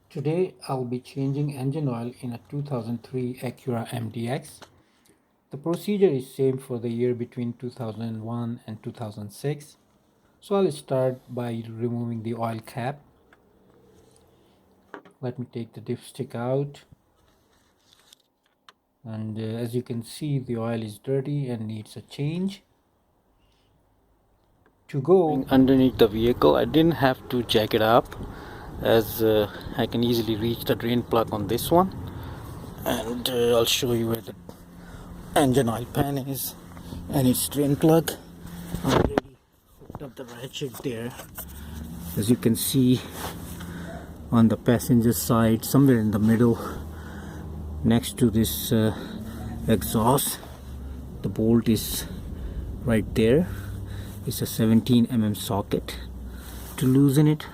Today I'll be changing engine oil in a 2003 Acura MDX. The procedure is same for the year between 2001 and 2006. So I'll start by removing the oil cap. Let me take the dipstick out. And as you can see, the oil is dirty and needs a change. To go underneath the vehicle, I didn't have to jack it up as I can easily reach the drain plug on this one. And I'll show you where the engine oil pan is and its drain plug. I already hooked up the ratchet there, as you can see on the passenger side, somewhere in the middle next to this exhaust. The bolt is right there. It's a 17 mm socket. To loosen it,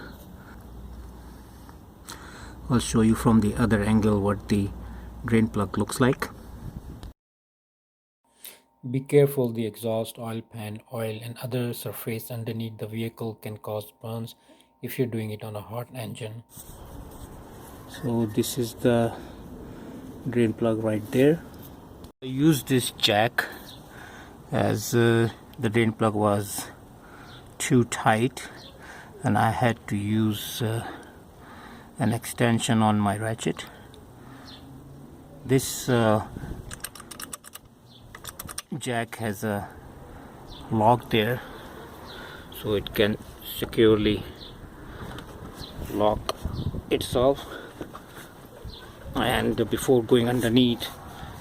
I'll show you from the other angle what the drain plug looks like. Be careful, the exhaust, oil pan, oil and other surface underneath the vehicle can cause burns if you're doing it on a hot engine. So this is the drain plug right there. I used this jack as the drain plug was too tight and I had to use an extension on my ratchet. This jack has a lock there, so it can securely lock itself. And before going underneath,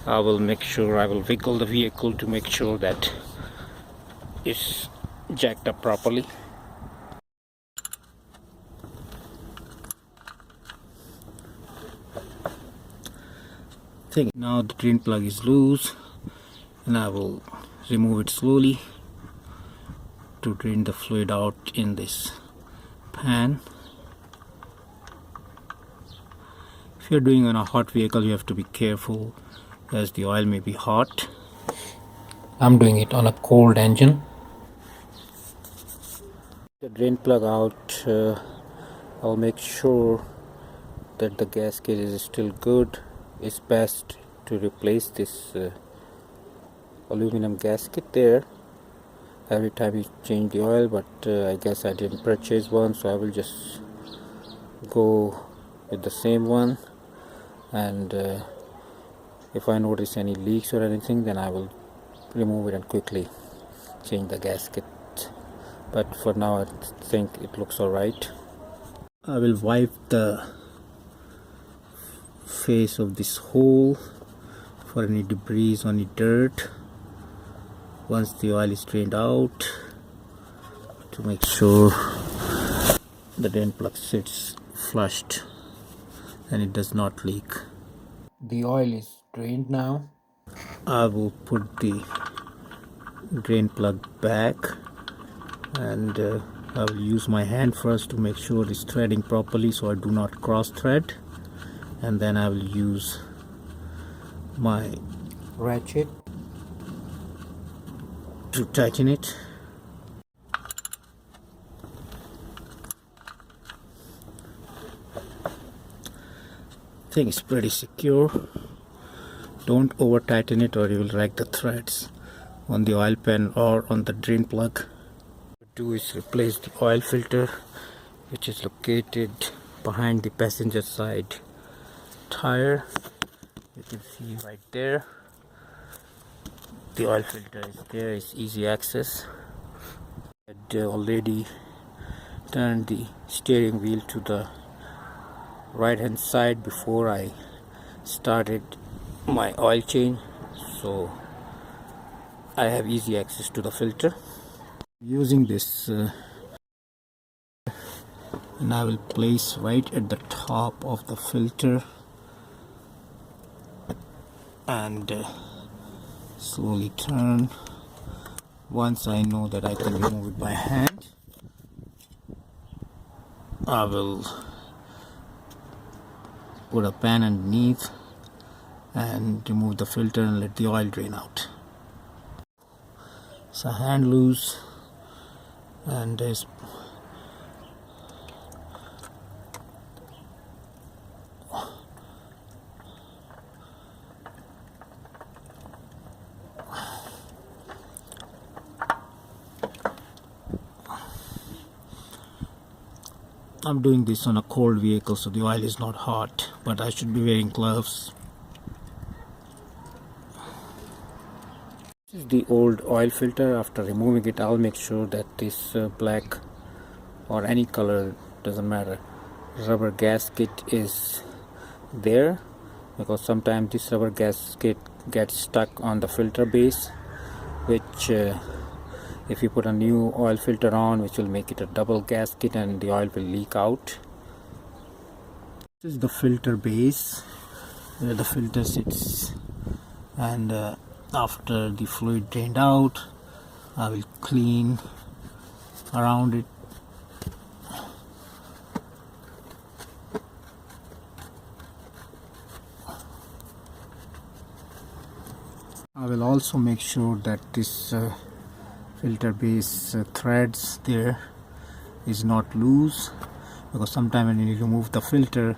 I will wiggle the vehicle to make sure that it's jacked up properly. Now the drain plug is loose, and I will remove it slowly to drain the fluid out in this pan. If you're doing on a hot vehicle, you have to be careful as the oil may be hot. I'm doing it on a cold engine. The drain plug out, I'll make sure that the gasket is still good. It's best to replace this aluminum gasket there every time you change the oil, but I guess I didn't purchase one, so I will just go with the same one. And if I notice any leaks or anything, then I will remove it and quickly change the gasket. But for now I think it looks alright. I will wipe the face of this hole for any debris or any dirt once the oil is drained out, to make sure the drain plug sits flushed and it does not leak. The oil is drained now. I will put the drain plug back, and I will use my hand first to make sure it's threading properly so I do not cross thread, and then I will use my ratchet to tighten it. Thing is pretty secure. Don't over tighten it or you will rag the threads on the oil pan or on the drain plug. What to do is replace the oil filter, which is located behind the passenger side tire. You can see right there. The oil filter is there, it's easy access. I had already turned the steering wheel to the right hand side before I started my oil change, so I have easy access to the filter. Using this and I will place right at the top of the filter and slowly turn. Once I know that I can remove it by hand, I will put a pan underneath and remove the filter and let the oil drain out. It's a hand loose and there's I'm doing this on a cold vehicle, so the oil is not hot, but I should be wearing gloves. This is the old oil filter. After removing it, I'll make sure that this black or any color, doesn't matter, rubber gasket is there, because sometimes this rubber gasket gets stuck on the filter base, which if you put a new oil filter on, which will make it a double gasket and the oil will leak out. This is the filter base where the filter sits, and after the fluid drained out, I will clean around it. I will also make sure that this filter base threads there is not loose, because sometimes when you remove the filter,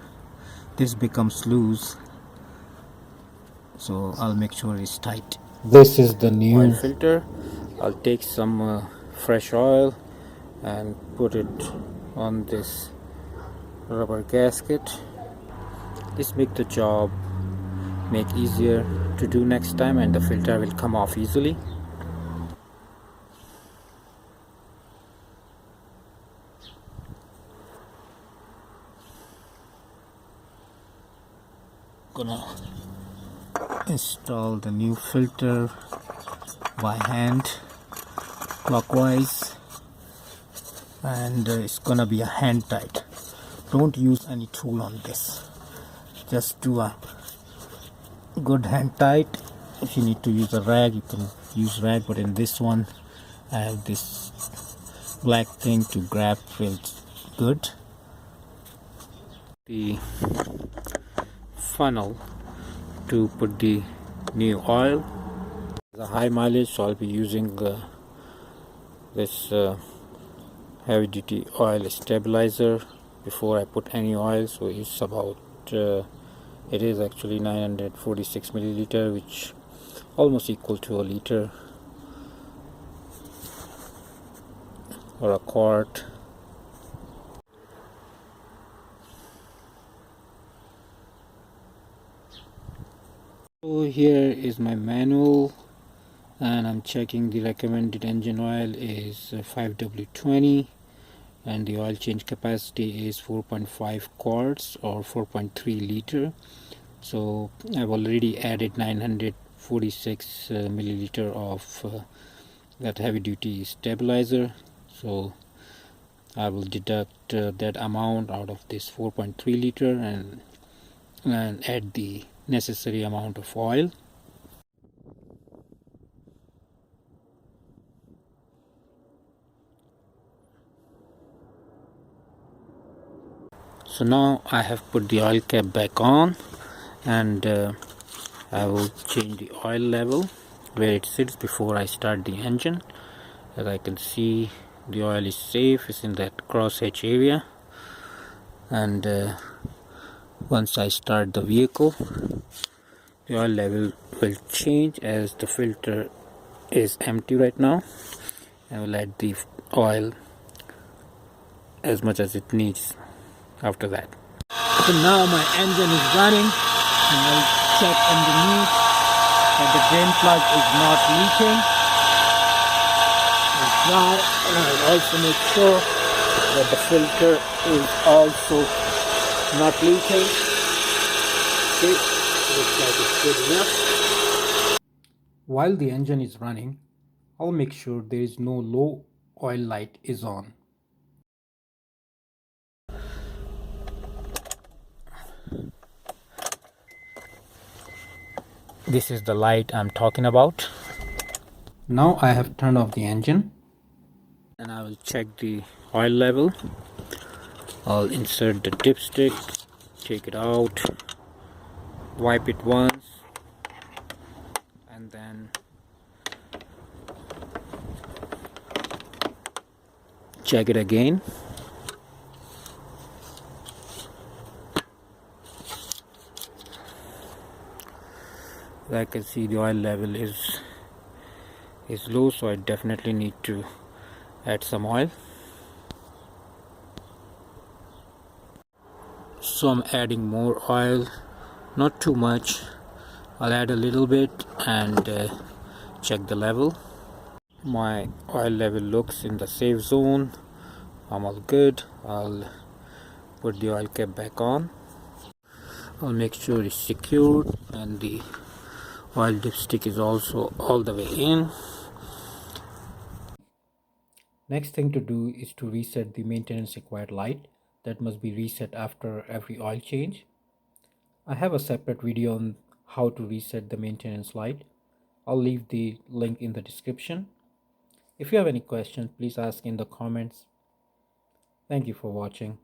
this becomes loose, so I'll make sure it's tight. This is the new oil filter. I'll take some fresh oil and put it on this rubber gasket. This makes the job easier to do next time, and the filter will come off easily. Gonna install the new filter by hand clockwise, and it's gonna be a hand tight. Don't use any tool on this, just do a good hand tight. If you need to use a rag, you can use rag, but in this one I have this black thing to grab feels good. The funnel to put the new oil, the high mileage, so I'll be using this heavy duty oil stabilizer before I put any oil. So it's about it is actually 946 milliliter, which almost equal to a liter or a quart. So here is my manual, and I'm checking the recommended engine oil is 5W20, and the oil change capacity is 4.5 quarts or 4.3 liter. So I've already added 946 milliliter of that heavy duty stabilizer, so I will deduct that amount out of this 4.3 liter and add the necessary amount of oil. So now I have put the oil cap back on, and I will change the oil level where it sits before I start the engine. As I can see, the oil is safe, it's in that crosshatch area, and once I start the vehicle, the oil level will change as the filter is empty right now. I will add the oil as much as it needs after that. So now my engine is running, and I'll check underneath that the drain plug is not leaking. And now I'll also make sure that the filter is also not leaking. Okay, looks like it's good enough. While the engine is running, I'll make sure there is no low oil light is on. This is the light I'm talking about. Now I have turned off the engine, and I will check the oil level. I'll insert the dipstick, take it out, wipe it once, and then check it again. I can see the oil level is low, so I definitely need to add some oil. So I'm adding more oil, not too much. I'll add a little bit and check the level. My oil level looks in the safe zone. I'm all good. I'll put the oil cap back on. I'll make sure it's secured and the oil dipstick is also all the way in. Next thing to do is to reset the maintenance required light. That must be reset after every oil change. I have a separate video on how to reset the maintenance light. I'll leave the link in the description. If you have any questions, please ask in the comments. Thank you for watching.